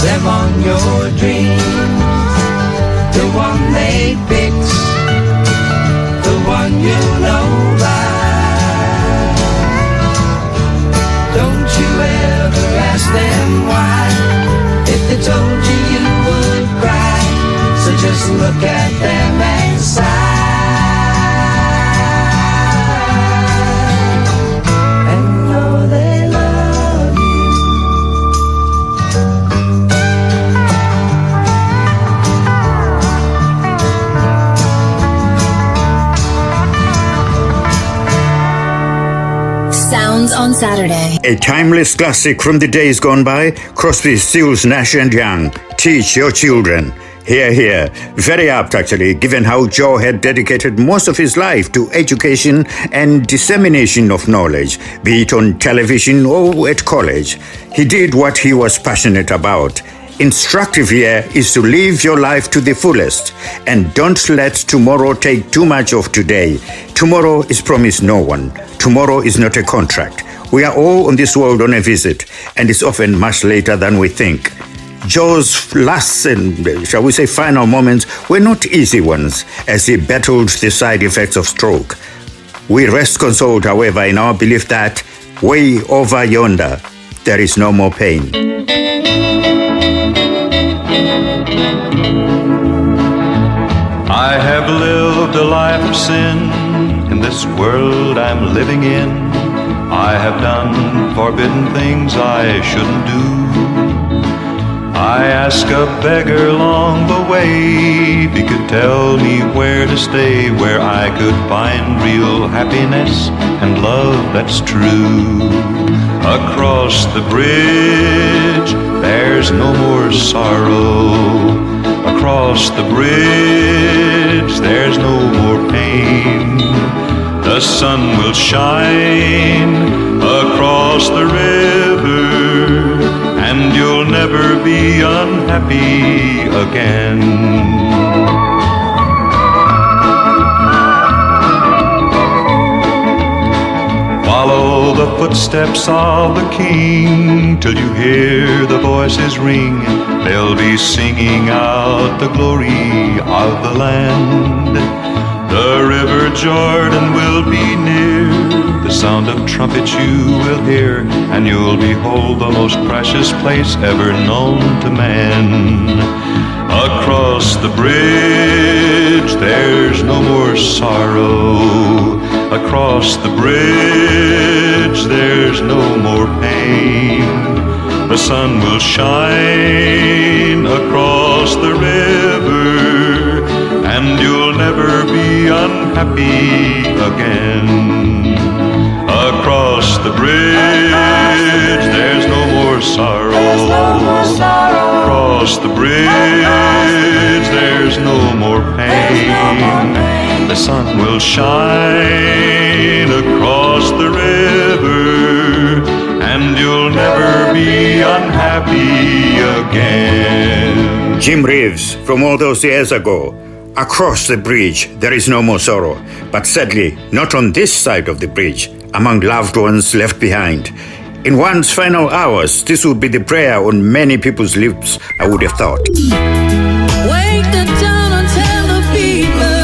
them on your dreams. The one they picked, the one you know by. Don't you ever ask them why. If they told you, you would cry. So just look at them and sigh. Sounds on Saturday. A timeless classic from the days gone by. Crosby, Stills, Nash and Young. Teach your children. Hear, hear. Very apt, actually, given how Joe had dedicated most of his life to education and dissemination of knowledge, be it on television or at college. He did what he was passionate about. Instructive here is to live your life to the fullest and don't let tomorrow take too much of today. Tomorrow is promised no one. Tomorrow is not a contract. We are all on this world on a visit, and it's often much later than we think. Joe's last and, shall we say, final moments were not easy ones as he battled the side effects of stroke. We rest consoled, however, in our belief that way over yonder, there is no more pain. I have lived a life of sin in this world I'm living in. I have done forbidden things I shouldn't do. I asked a beggar along the way if he could tell me where to stay, where I could find real happiness and love that's true. Across the bridge, there's no more sorrow. Across the bridge, there's no more pain. The sun will shine across the river, and you'll never be unhappy again. Follow the footsteps of the King till you hear the voices ring. They'll be singing out the glory of the land. The river Jordan will be near. The sound of trumpets you will hear, and you'll behold the most precious place ever known to man. Across the bridge, there's no more sorrow. Across the bridge, there's no more pain. The sun will shine across the river, and you'll never be unhappy again. Across the bridge, there's no more sorrow. Across the bridge, there's no more pain. The sun will shine across the river, and you'll never be unhappy again. Jim Reeves, from all those years ago. Across the bridge, there is no more sorrow. But sadly, not on this side of the bridge, among loved ones left behind. In one's final hours, this would be the prayer on many people's lips, I would have thought. Wake the town and tell the people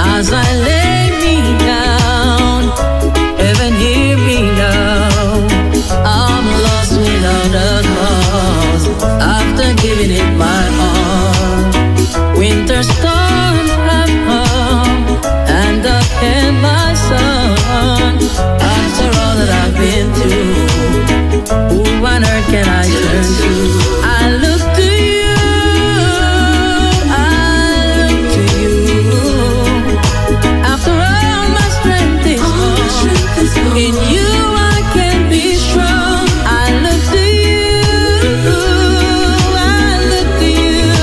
as I lay me down, heaven hear me now. I'm lost without a cause after giving it my all. Winter storms have come and darkened my sun. After all that I've been through, who on earth can I turn to? I look to you, I look to you. After all my strength is gone, in you I can be strong. I look to you, I look to you.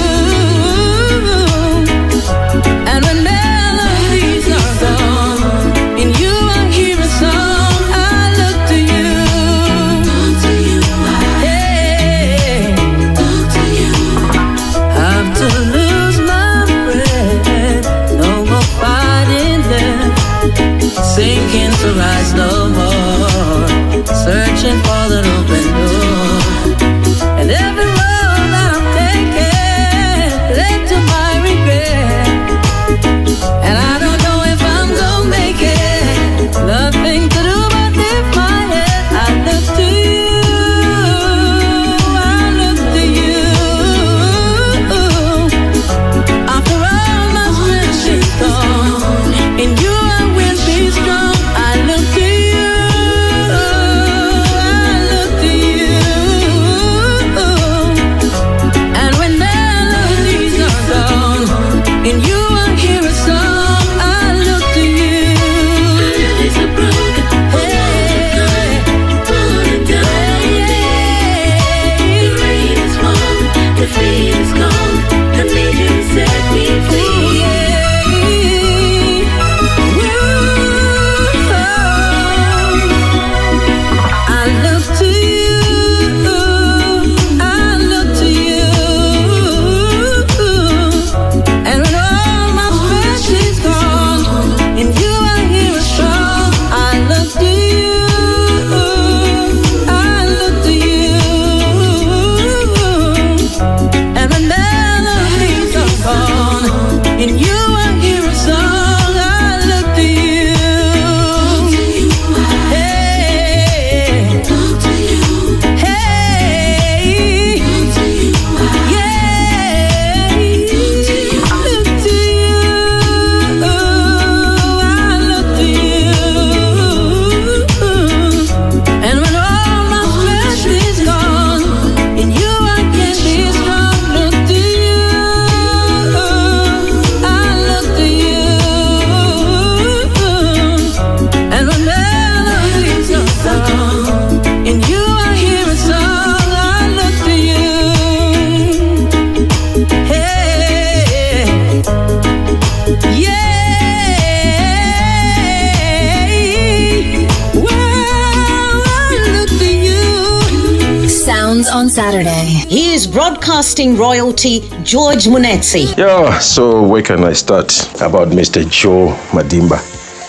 Sounds on Saturday. Here's broadcasting royalty George Munetsi. Yeah, so where can I start about Mr. Joe Madimba?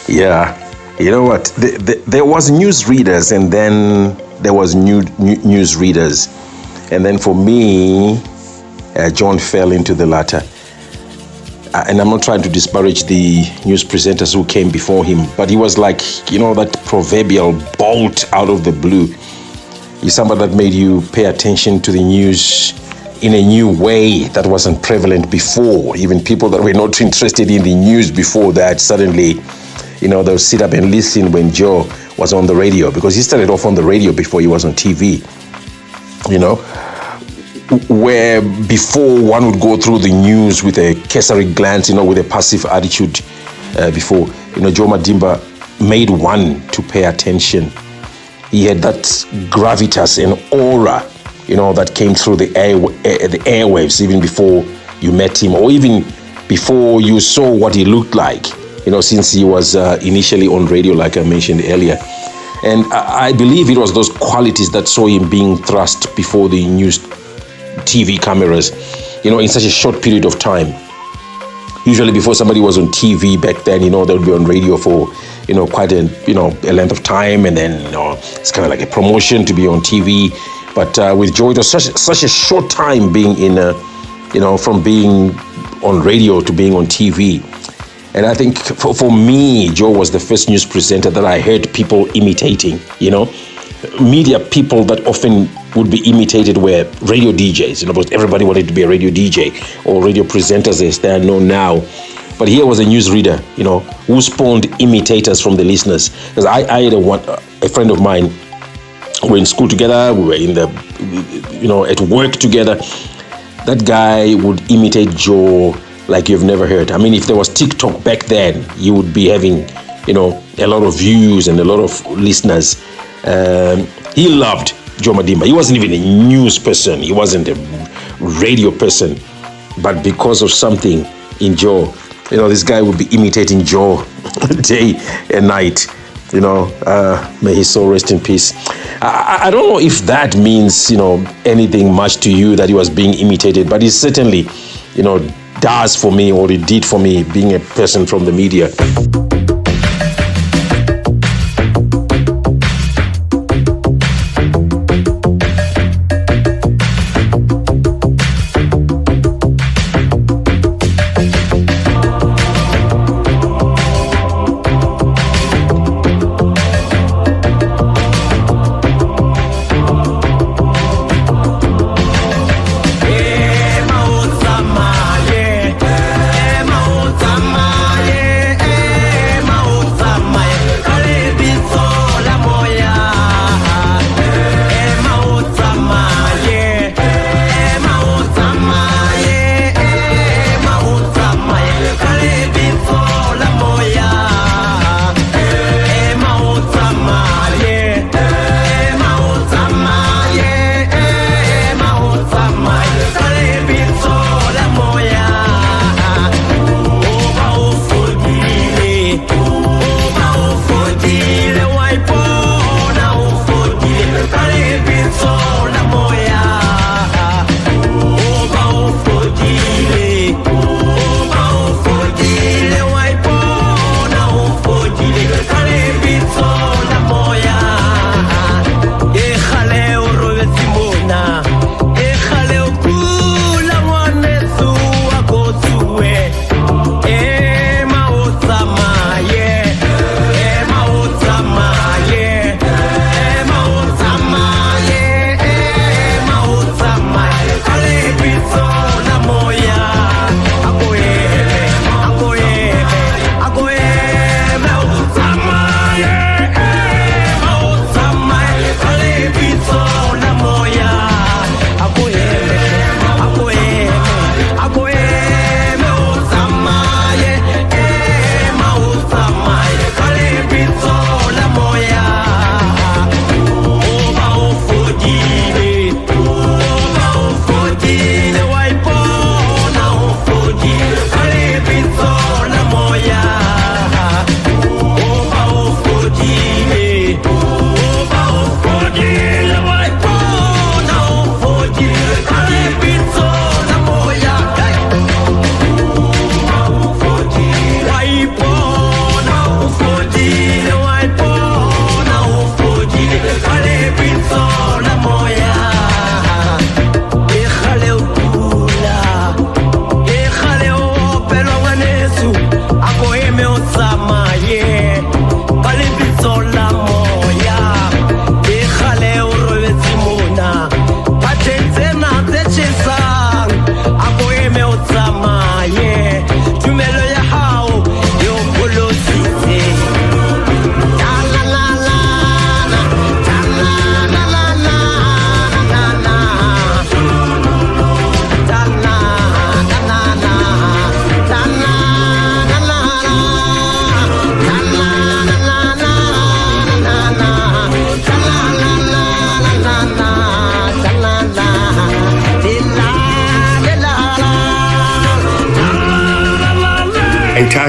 Yeah, you know what? There was news readers, and then there was news readers, and then for me, John fell into the latter. And I'm not trying to disparage the news presenters who came before him, but he was like, you know, that proverbial bolt out of the blue. He's somebody that made you pay attention to the news in a new way that wasn't prevalent before. Even people that were not interested in the news before that, suddenly, you know, they'll sit up and listen when Joe was on the radio, because he started off on the radio before he was on TV, you know. Where before one would go through the news with a cursory glance, you know, with a passive attitude before, you know, Joe Madimba made one to pay attention. He had that gravitas and aura, you know, that came through the airwaves even before you met him, or even before you saw what he looked like, you know, since he was initially on radio, like I mentioned earlier. And I believe it was those qualities that saw him being thrust before the news TV cameras, you know, in such a short period of time. Usually before somebody was on TV back then, you know, they would be on radio for, you know, quite a, you know, a length of time, and then, you know, it's kind of like a promotion to be on TV. But with Joe, it was such a short time being in, you know, from being on radio to being on TV. And I think for me, Joe was the first news presenter that I heard people imitating, you know. Media people that often would be imitated were radio DJs, you know, because everybody wanted to be a radio DJ or radio presenters as they are known now. But here was a newsreader, you know, who spawned imitators from the listeners. Because I had a friend of mine, we were in school together, we were in the, you know, at work together. That guy would imitate Joe like you've never heard. I mean, if there was TikTok back then, you would be having, you know, a lot of views and a lot of listeners. He loved Joe Madimba. He wasn't even a news person. He wasn't a radio person. But because of something in Joe, you know, this guy would be imitating Joe day and night. You know, may his soul rest in peace. I don't know if that means, you know, anything much to you that he was being imitated, but it certainly, you know, does for me, or it did for me, being a person from the media.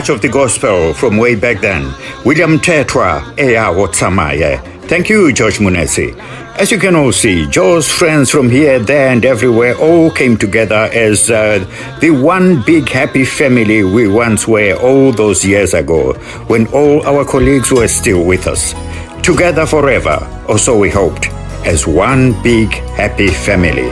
much of the gospel from way back then. William Tetwa, Ea Otsamaye. Thank you, George Munesi. As you can all see, Joe's friends from here, there, and everywhere all came together as the one big happy family we once were all those years ago, when all our colleagues were still with us. Together forever, or so we hoped, as one big happy family.